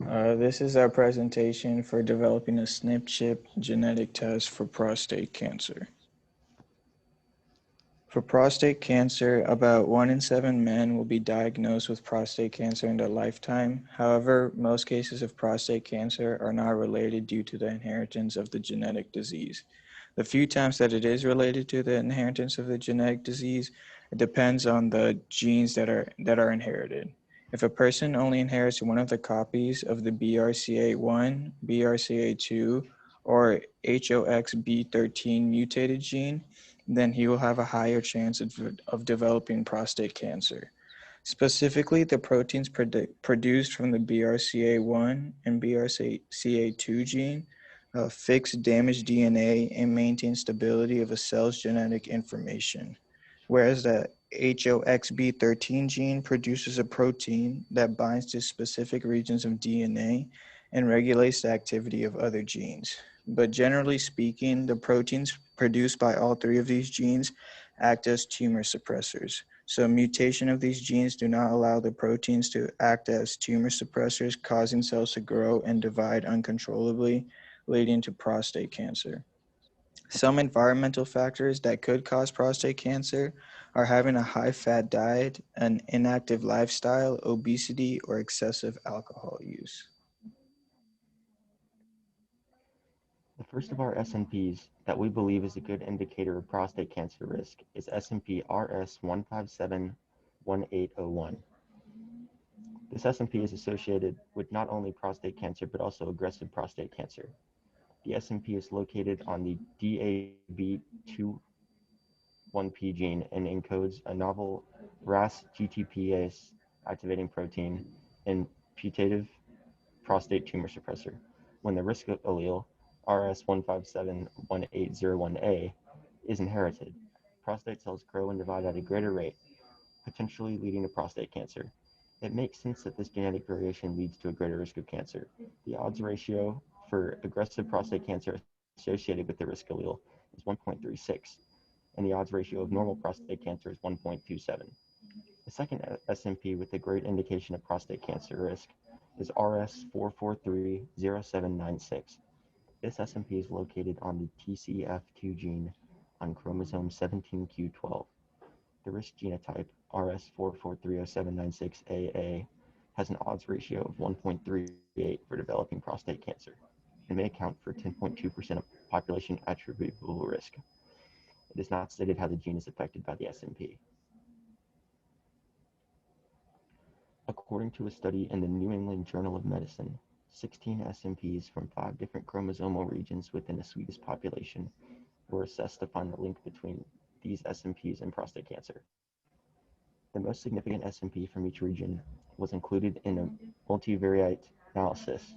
This is our presentation for developing a SNP chip genetic test for prostate cancer. For prostate cancer, about 1 in 7 men will be diagnosed with prostate cancer in their lifetime. However, most cases of prostate cancer are not related due to the inheritance of the genetic disease. The few times that it is related to the inheritance of the genetic disease, it depends on the genes that are inherited. If a person only inherits one of the copies of the BRCA1, BRCA2, or HOXB13 mutated gene, then he will have a higher chance of developing prostate cancer. Specifically, the proteins produced from the BRCA1 and BRCA2 gene fix damaged DNA and maintain stability of a cell's genetic information, whereas the HOXB13 gene produces a protein that binds to specific regions of DNA and regulates the activity of other genes. But generally speaking, the proteins produced by all three of these genes act as tumor suppressors. So mutation of these genes do not allow the proteins to act as tumor suppressors, causing cells to grow and divide uncontrollably, leading to prostate cancer. Some environmental factors that could cause prostate cancer are having a high fat diet, an inactive lifestyle, obesity, or excessive alcohol use. The first of our SNPs that we believe is a good indicator of prostate cancer risk is SNP RS1571801. This SNP is associated with not only prostate cancer but also aggressive prostate cancer. The SNP is located on the DAB21P gene and encodes a novel RAS GTPase activating protein and putative prostate tumor suppressor. When the risk allele RS1571801A is inherited, prostate cells grow and divide at a greater rate, potentially leading to prostate cancer. It makes sense that this genetic variation leads to a greater risk of cancer. The odds ratio for aggressive prostate cancer associated with the risk allele is 1.36, and the odds ratio of normal prostate cancer is 1.27. The second SNP with a great indication of prostate cancer risk is RS4430796. This SNP is located on the TCF2 gene on chromosome 17q12. The risk genotype RS4430796AA has an odds ratio of 1.38 for developing prostate cancer and may account for 10.2% of population attributable risk. It is not stated how the gene is affected by the SNP. According to a study in the New England Journal of Medicine, 16 SNPs from 5 different chromosomal regions within a Swedish population were assessed to find the link between these SNPs and prostate cancer. The most significant SNP from each region was included in a multivariate analysis,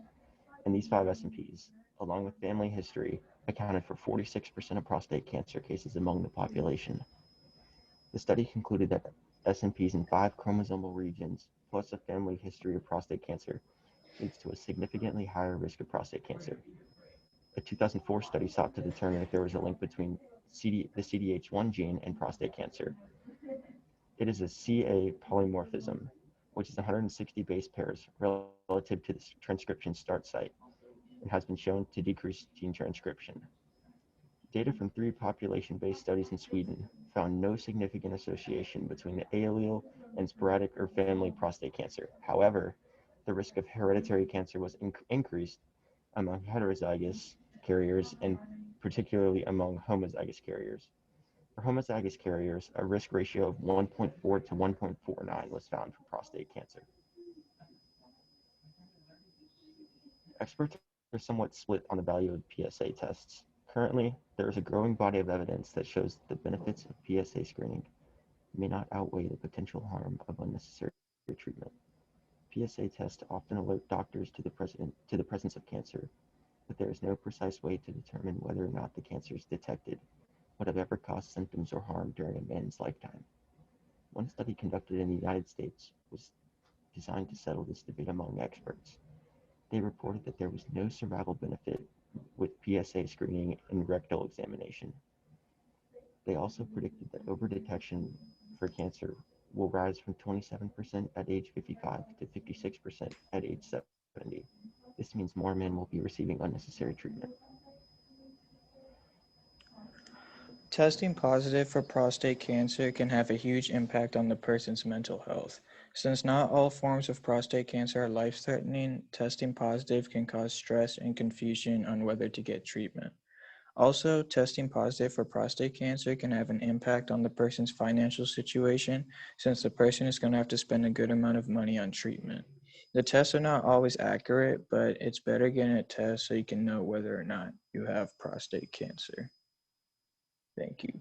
and these 5 SNPs, along with family history, accounted for 46% of prostate cancer cases among the population. The study concluded that SNPs in 5 chromosomal regions plus a family history of prostate cancer leads to a significantly higher risk of prostate cancer. A 2004 study sought to determine if there was a link between the CDH1 gene and prostate cancer. It is a CA polymorphism, which is 160 base pairs relative to the transcription start site, and has been shown to decrease gene transcription. Data from 3 population-based studies in Sweden found no significant association between the A allele and sporadic or family prostate cancer. However, the risk of hereditary cancer was increased among heterozygous carriers and particularly among homozygous carriers. For homozygous carriers, a risk ratio of 1.4 to 1.49 was found for prostate cancer. Experts are somewhat split on the value of PSA tests. Currently, there is a growing body of evidence that shows that the benefits of PSA screening may not outweigh the potential harm of unnecessary treatment. PSA tests often alert doctors to the presence of cancer, but there is no precise way to determine whether or not the cancer is detected would have ever caused symptoms or harm during a man's lifetime. One study conducted in the United States was designed to settle this debate among experts. They reported that there was no survival benefit with PSA screening and rectal examination. They also predicted that overdetection for cancer will rise from 27% at age 55 to 56% at age 70. This means more men will be receiving unnecessary treatment. Testing positive for prostate cancer can have a huge impact on the person's mental health. Since not all forms of prostate cancer are life-threatening, testing positive can cause stress and confusion on whether to get treatment. Also, testing positive for prostate cancer can have an impact on the person's financial situation since the person is going to have to spend a good amount of money on treatment. The tests are not always accurate, but it's better getting a test so you can know whether or not you have prostate cancer. Thank you.